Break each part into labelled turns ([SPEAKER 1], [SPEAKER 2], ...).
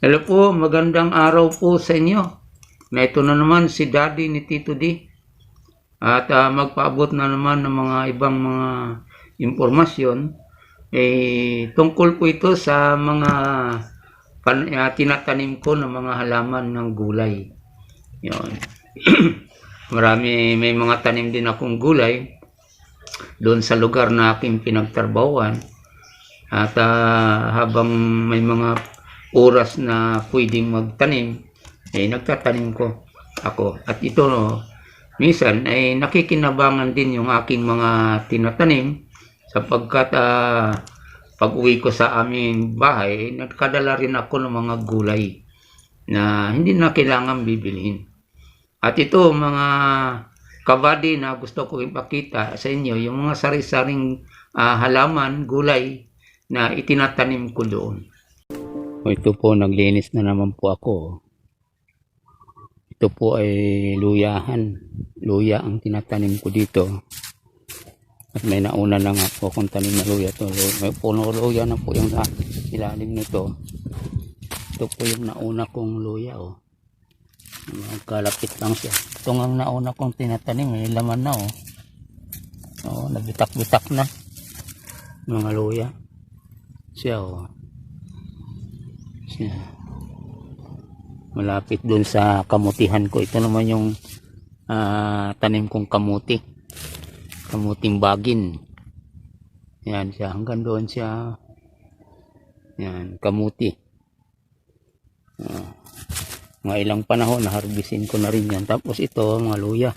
[SPEAKER 1] Hello po, magandang araw po sa inyo. Ito na naman si Daddy ni Tito D. At magpaabot na naman ng mga ibang mga impormasyon. Tungkol po ito sa mga tinatanim ko ng mga halaman ng gulay. Yun. May mga tanim din akong gulay doon sa lugar na aking pinagtrabahuan. At habang may mga oras na pwedeng magtanim, nagtatanim ko ako. At ito, minsan ay nakikinabangan din yung aking mga tinatanim sapagkat pag uwi ko sa aming bahay, nagkadala rin ako ng mga gulay na hindi na kailangan bibilhin. At ito, mga kabady na gusto ko ipakita sa inyo, yung mga sari-saring halaman, gulay na itinatanim ko doon. Ito po, naglinis na naman po ako. Ito po ay luyahan. Luya ang tinatanim ko dito. At may nauna na nga po akong tanim na luya. May puno luya na po yung ilalim nito. Ito po yung nauna kong luya. Magkalapit lang siya. Ito nga ang nauna kong tinatanim. May laman na. Nabitak-bitak na. Mga luya. Siya siya. Malapit dun sa kamutihan ko. Ito naman yung tanim kong kamuti. Kamuting bagin. Yan siya. Hanggang doon siya. Yan. Kamuti. Mga ilang panahon naharbisin ko na rin yan. Tapos ito mga luya.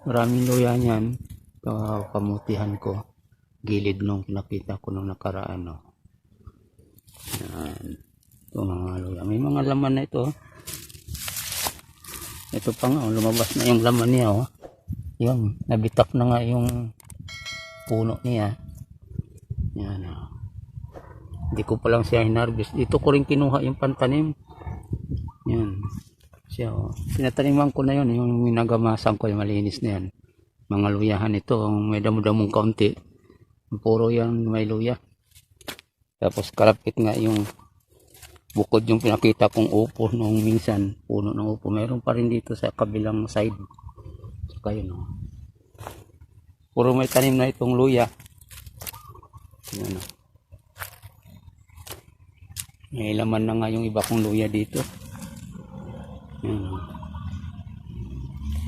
[SPEAKER 1] Maraming luya niyan. Ito kamutihan ko. Gilid nung nakita ko nung nakaraan. Yan. Ito mga luya. May mga laman na ito. Ito pa nga. Lumabas na yung laman niya. Yan. Nabitak na nga yung puno niya. Yan. Hindi ko pa lang siya hinarbis. Dito ko rin kinuha yung pantanim. Yan. Siya. Pinataniman ko na yun. Yung minagamasan ko yung malinis na yan. Mga luyahan ito. May damo-damong kaunti. Puro yan may luya. Tapos kalapit nga yung bukod yung pinakita kong upo nung minsan. Puno ng upo. Meron pa rin dito sa kabilang side. Saka yun. Puro may tanim na itong luya. Yan. May laman na nga yung iba kong luya dito. Yan.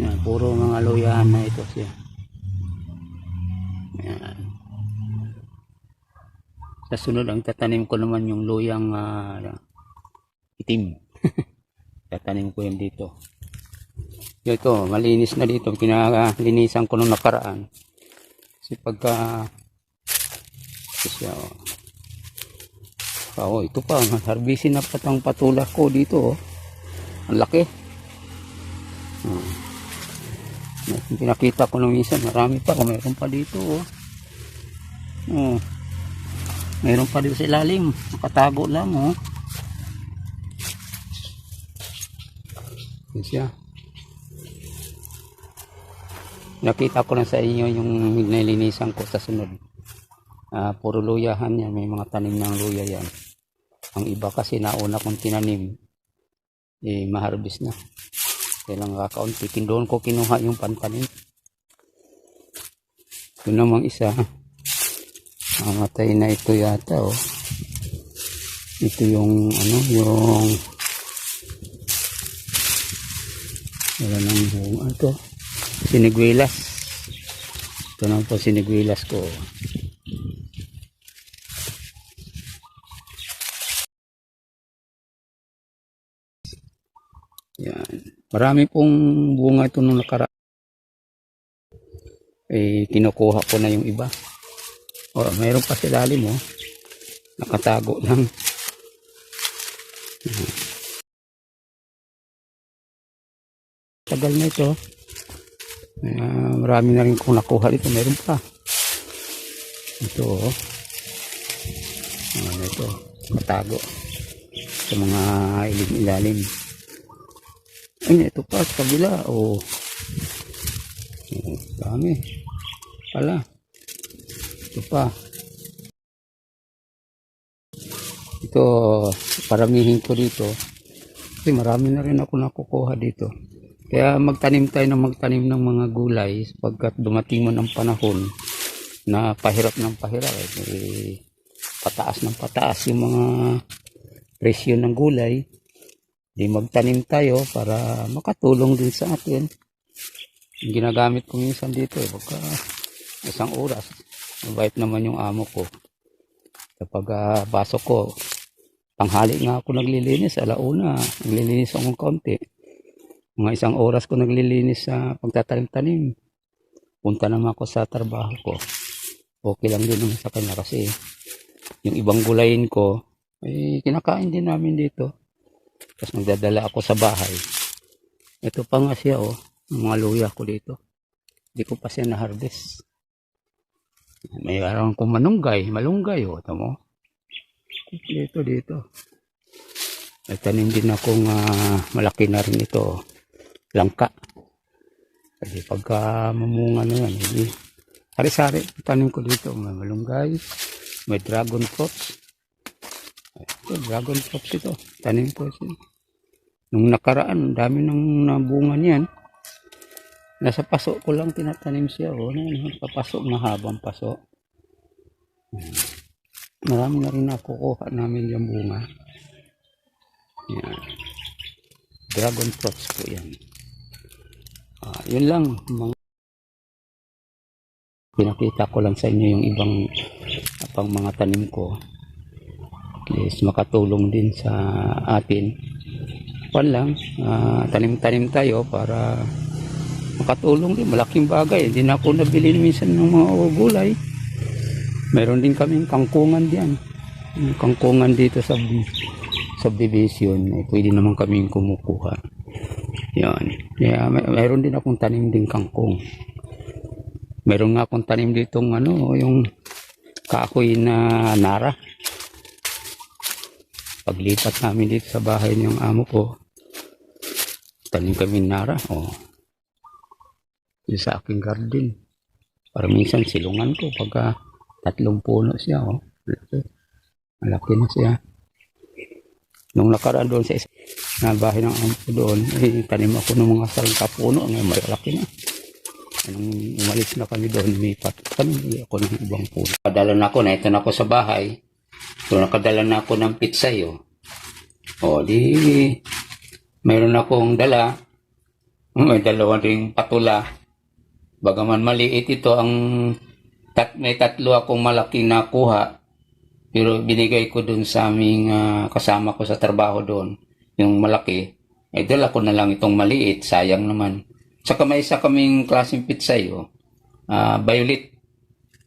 [SPEAKER 1] Yan. Puro mga luyahan na ito siya. Yan. Sa sunod ang tatanim ko naman yung luyang itim. Tatanim ko yan dito. Ito, malinis na dito. Pinalinisan ko nung nakaraan. Kasi pagka siya, ito pa. Harbisin na patang patula ko dito. Ang laki. Pinakita ko nung minsan. Marami pa. Mayroon pa dito. Mayroon pa dito sa ilalim. Nakatago lang. Yan siya. Nakita ko na sa inyo yung nilinisan ko sa sunod. Puro luyahan yan. May mga tanim ng luya yan. Ang iba kasi nauna kong tinanim. Maharbis na. Kailang kakaunti. Doon ko kinuha yung pantanim. Ito namang isa. Mamatay na ito yata. Ito yung yung wala nang bunga ito. Siniguelas. Ito naman po siniguelas ko. Yan. Marami pong bunga ito nung nakaraan. Kinukuha ko na yung iba. Mayroon pa sa ilalim. Nakatago lang. Tagal na ito. Marami na rin kung nakuha dito. Mayroon pa. Ito. Ito. Nakatago. Sa mga ilalim. Ito pa sa kabila. Dami. Pala. Ito pa. ito, paramihin ko dito. Kasi marami na rin ako nakukuha dito. Kaya magtanim tayo ng mga gulay pagkat dumating man ang panahon na pahirap ng pahirap. Pataas ng pataas yung mga presyo ng gulay. Di magtanim tayo para makatulong din sa atin. Yung ginagamit ko minsan dito, baka isang oras. Mabait naman yung amo ko. Kapag pasok ko, tanghali nga ako naglilinis, alauna, naglilinis ako ng konti. Mga isang oras ko naglilinis sa pagtatanim-tanim. Punta naman ako sa trabaho ko. Okay lang din naman sa kanya kasi yung ibang gulayin ko, kinakain din namin dito. Tapos nagdadala ako sa bahay. Ito pa nga siya, mga luya ko dito. Hindi ko pa siya na-harvest. May araw kong malunggay, tamo. Dito. May tanim din akong malaki na rin ito, langka. Kasi pagka mamunga na yan, hari-sari, tanim ko dito, may malunggay, may dragon fruits. Ito, dragon fruits ito, tanim ko siya. Nung nakaraan, dami nang nabunga niyan. Nasa paso ko lang tinatanim siya, papasok na habang paso. Marami na rin nakukuha namin yung bunga. Yan. Dragon fruits po yan. Yun lang, pinakita ko lang sa inyo yung ibang pang mga tanim ko. At least makatulong din sa atin. Tanim-tanim tayo para makatulong din. Malaking bagay. Hindi na ako nabili minsan ng mga gulay. Meron din kaming kangkungan diyan. Kangkungan dito sa subdivision. Pwede naman kaming kumukuha. Yan. Kaya meron din akong tanim din kangkong. Meron nga akong tanim ditong yung kahoy na nara. Paglipat namin dito sa bahay ng amo ko, tanim kami nara. Yung sa aking garden. Para minsan silungan ko pagka 3 puno siya. Malaki na siya. Nung nakaraan doon sa bahay ng amo ko doon, tanim ako ng mga 30 puno. Ngayon malaki na. Nung umalis na kami doon, lumipat kami ako ng ibang puno. Nakadala na ako sa bahay. So nakadala na ako ng pitsay. Mayroon akong dala. May 2 ring patula. Bagaman maliit ito, may 3 akong malaki nakuha. Pero binigay ko dun sa aming kasama ko sa trabaho doon. Yung malaki. Dala ko na lang itong maliit. Sayang naman. Saka may isa kaming klaseng pitsay. Violet.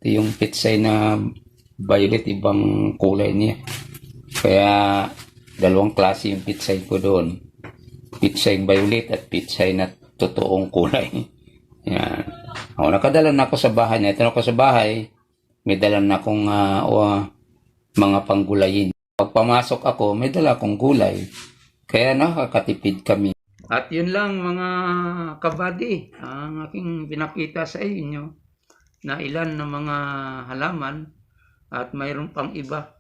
[SPEAKER 1] Ito yung pitsay na violet. Ibang kulay niya. Kaya 2 klase yung pitsay ko doon. Pitsay violet at pitsay na totoong kulay. Yan. Nakadala na ako sa bahay. Ito na ako sa bahay. May dala na akong mga panggulayin. Pag pamasok ako, may dala akong gulay. Kaya nakakatipid kami. At yun lang mga kabady, ang aking pinakita sa inyo na ilan na mga halaman at mayroon pang iba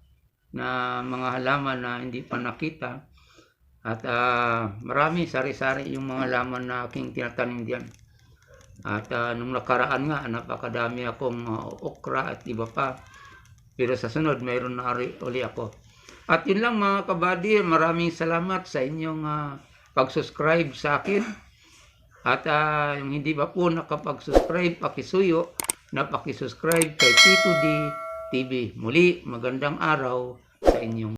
[SPEAKER 1] na mga halaman na hindi pa nakita. At marami, sari-sari yung mga halaman na aking tinatanim diyan. At nung nakaraan nga, napakadami akong okra at iba pa. Pero sa sunod, mayroon na uli ako. At yun lang mga kabady, maraming salamat sa inyong pag-subscribe sa akin. At yung hindi ba po nakapag-subscribe, pakisuyo na pakisubscribe kay Tito D TV. Muli, magandang araw sa inyong